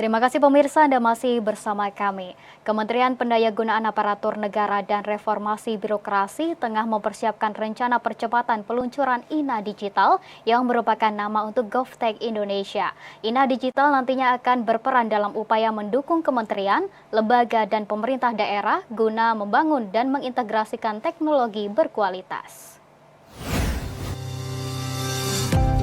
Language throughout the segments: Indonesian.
Terima kasih pemirsa, Anda masih bersama kami. Kementerian Pendayagunaan Aparatur Negara dan Reformasi Birokrasi tengah mempersiapkan rencana percepatan peluncuran INA Digital yang merupakan nama untuk GovTech Indonesia. INA Digital nantinya akan berperan dalam upaya mendukung kementerian, lembaga, dan pemerintah daerah guna membangun dan mengintegrasikan teknologi berkualitas.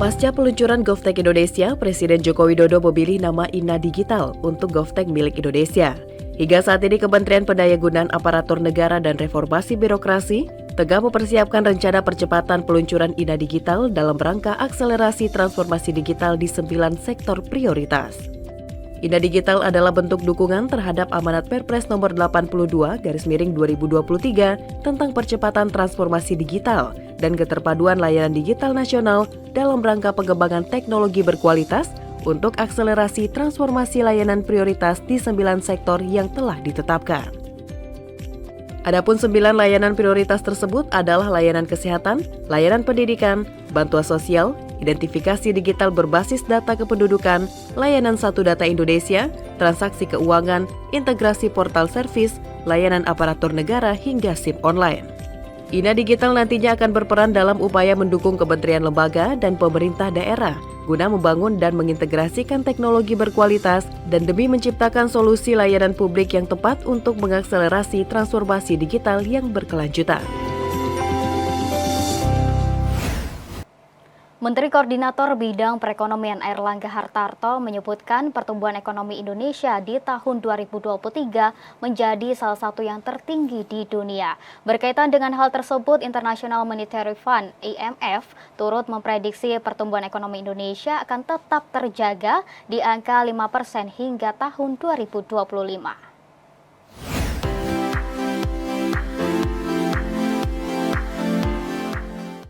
Pasca peluncuran GovTech Indonesia, Presiden Joko Widodo memilih nama INA Digital untuk GovTech milik Indonesia. Hingga saat ini Kementerian Pendayagunaan Aparatur Negara dan Reformasi Birokrasi tengah mempersiapkan rencana percepatan peluncuran INA Digital dalam rangka akselerasi transformasi digital di 9 sektor prioritas. INA Digital adalah bentuk dukungan terhadap amanat Perpres nomor 82/2023 tentang percepatan transformasi digital dan keterpaduan layanan digital nasional dalam rangka pengembangan teknologi berkualitas untuk akselerasi transformasi layanan prioritas di 9 sektor yang telah ditetapkan. Adapun 9 layanan prioritas tersebut adalah layanan kesehatan, layanan pendidikan, bantuan sosial, identifikasi digital berbasis data kependudukan, layanan Satu Data Indonesia, transaksi keuangan, integrasi portal servis, layanan aparatur negara hingga SIM online. INA Digital nantinya akan berperan dalam upaya mendukung kementerian lembaga dan pemerintah daerah guna membangun dan mengintegrasikan teknologi berkualitas dan demi menciptakan solusi layanan publik yang tepat untuk mengakselerasi transformasi digital yang berkelanjutan. Menteri Koordinator Bidang Perekonomian Airlangga Hartarto menyebutkan pertumbuhan ekonomi Indonesia di tahun 2023 menjadi salah satu yang tertinggi di dunia. Berkaitan dengan hal tersebut, International Monetary Fund (IMF) turut memprediksi pertumbuhan ekonomi Indonesia akan tetap terjaga di angka 5% hingga tahun 2025.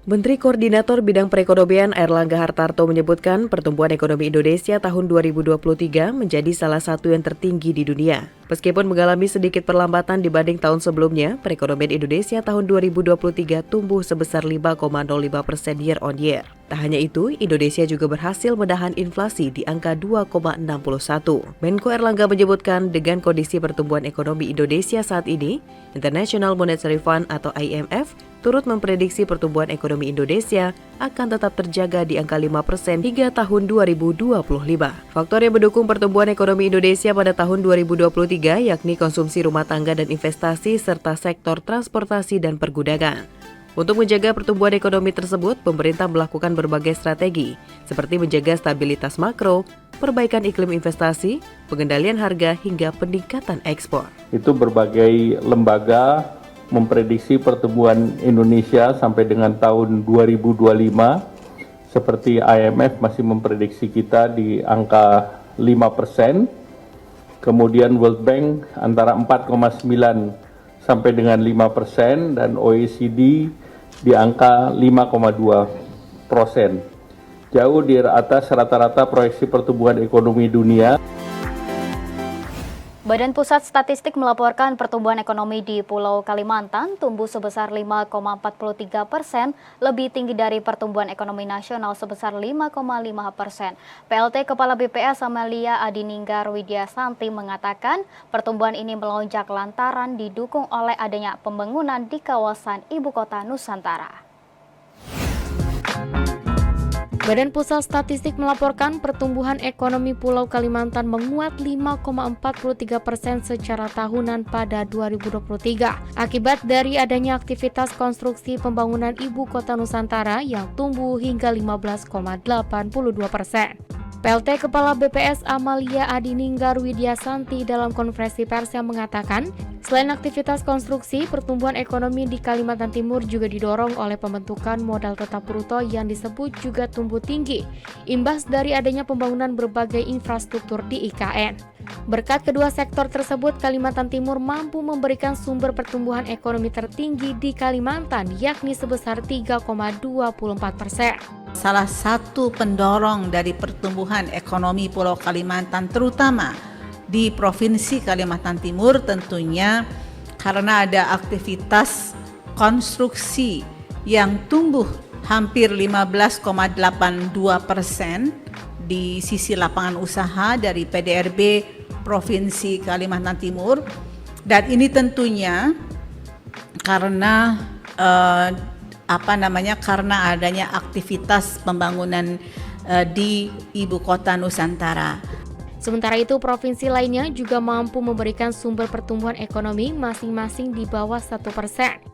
Menteri Koordinator Bidang Perekonomian Airlangga Hartarto menyebutkan pertumbuhan ekonomi Indonesia tahun 2023 menjadi salah satu yang tertinggi di dunia. Meskipun mengalami sedikit perlambatan dibanding tahun sebelumnya, perekonomian Indonesia tahun 2023 tumbuh sebesar 5,05% year on year. Tak hanya itu, Indonesia juga berhasil menahan inflasi di angka 2,61. Menko Airlangga menyebutkan dengan kondisi pertumbuhan ekonomi Indonesia saat ini, International Monetary Fund atau IMF turut memprediksi pertumbuhan ekonomi Indonesia akan tetap terjaga di angka 5% hingga tahun 2025. Faktor yang mendukung pertumbuhan ekonomi Indonesia pada tahun 2023 yakni konsumsi rumah tangga dan investasi serta sektor transportasi dan pergudangan. Untuk menjaga pertumbuhan ekonomi tersebut, pemerintah melakukan berbagai strategi seperti menjaga stabilitas makro, perbaikan iklim investasi, pengendalian harga hingga peningkatan ekspor. Itu berbagai lembaga memprediksi pertumbuhan Indonesia sampai dengan tahun 2025, seperti IMF masih memprediksi kita di angka 5%, kemudian World Bank antara 4,9 sampai dengan 5%, dan OECD di angka 5,2%. Jauh di atas rata-rata proyeksi pertumbuhan ekonomi dunia. Badan Pusat Statistik melaporkan pertumbuhan ekonomi di Pulau Kalimantan tumbuh sebesar 5,43%, lebih tinggi dari pertumbuhan ekonomi nasional sebesar 5,5%. PLT Kepala BPS Amalia Adininggar Widyasanti mengatakan pertumbuhan ini melonjak lantaran didukung oleh adanya pembangunan di kawasan Ibu Kota Nusantara. Badan Pusat Statistik melaporkan pertumbuhan ekonomi Pulau Kalimantan menguat 5,43% secara tahunan pada 2023 akibat dari adanya aktivitas konstruksi pembangunan Ibu Kota Nusantara yang tumbuh hingga 15,82%. PLT Kepala BPS Amalia Adininggar Widyasanti dalam konferensi pers yang mengatakan, selain aktivitas konstruksi, pertumbuhan ekonomi di Kalimantan Timur juga didorong oleh pembentukan modal tetap bruto yang disebut juga tumbuh tinggi, imbas dari adanya pembangunan berbagai infrastruktur di IKN. Berkat kedua sektor tersebut, Kalimantan Timur mampu memberikan sumber pertumbuhan ekonomi tertinggi di Kalimantan, yakni sebesar 3,24%. Salah satu pendorong dari pertumbuhan ekonomi Pulau Kalimantan, terutama di Provinsi Kalimantan Timur, tentunya karena ada aktivitas konstruksi yang tumbuh hampir 15,82% di sisi lapangan usaha dari PDRB Provinsi Kalimantan Timur, dan ini tentunya karena karena adanya aktivitas pembangunan di ibu kota Nusantara. Sementara itu, provinsi lainnya juga mampu memberikan sumber pertumbuhan ekonomi masing-masing di bawah 1%.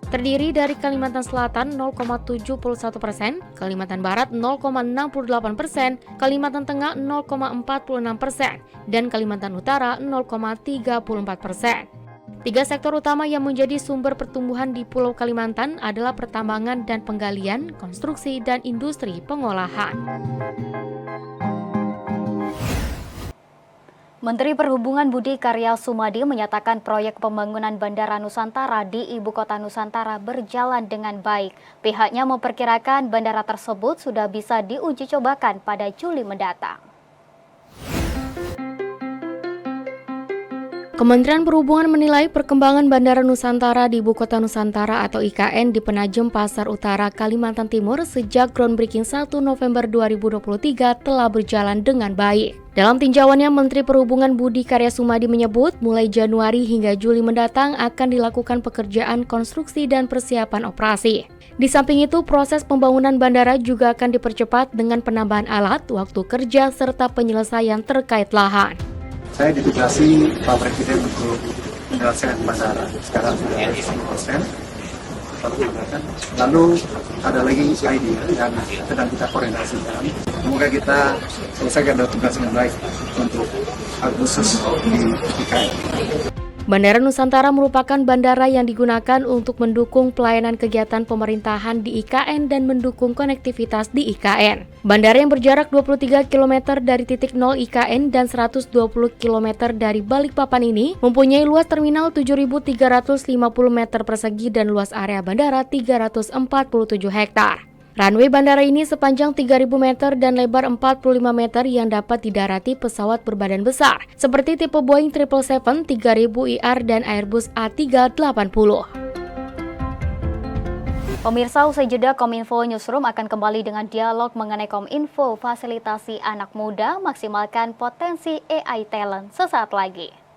Terdiri dari Kalimantan Selatan 0,71%, Kalimantan Barat 0,68%, Kalimantan Tengah 0,46%, dan Kalimantan Utara 0,34%. Tiga sektor utama yang menjadi sumber pertumbuhan di Pulau Kalimantan adalah pertambangan dan penggalian, konstruksi, dan industri pengolahan. Menteri Perhubungan Budi Karya Sumadi menyatakan proyek pembangunan Bandara Nusantara di Ibu Kota Nusantara berjalan dengan baik. Pihaknya memperkirakan bandara tersebut sudah bisa diuji cobakan pada Juli mendatang. Kementerian Perhubungan menilai perkembangan Bandara Nusantara di Ibu Kota Nusantara atau IKN di Penajem Pasar Utara, Kalimantan Timur sejak groundbreaking 1 November 2023 telah berjalan dengan baik. Dalam tinjauannya, Menteri Perhubungan Budi Karya Sumadi menyebut mulai Januari hingga Juli mendatang akan dilakukan pekerjaan konstruksi dan persiapan operasi. Di samping itu, proses pembangunan bandara juga akan dipercepat dengan penambahan alat, waktu kerja, serta penyelesaian terkait lahan. Saya ditugasi Pak Presiden untuk menyelesaikan bandara. Sekarang sudah 10%. Lalu ada lagi ID yang sedang kita koordinasikan. Semoga kita selesaikan tugas dengan baik untuk Agustus di IKN. Bandara Nusantara merupakan bandara yang digunakan untuk mendukung pelayanan kegiatan pemerintahan di IKN dan mendukung konektivitas di IKN. Bandara yang berjarak 23 km dari titik nol IKN dan 120 km dari Balikpapan ini mempunyai luas terminal 7.350 meter persegi dan luas area bandara 347 hektar. Runway bandara ini sepanjang 3.000 meter dan lebar 45 meter yang dapat didarati pesawat berbadan besar, seperti tipe Boeing 777, 3000 IR, dan Airbus A380. Pemirsa, usai jeda Kominfo Newsroom akan kembali dengan dialog mengenai Kominfo fasilitasi anak muda maksimalkan potensi AI talent sesaat lagi.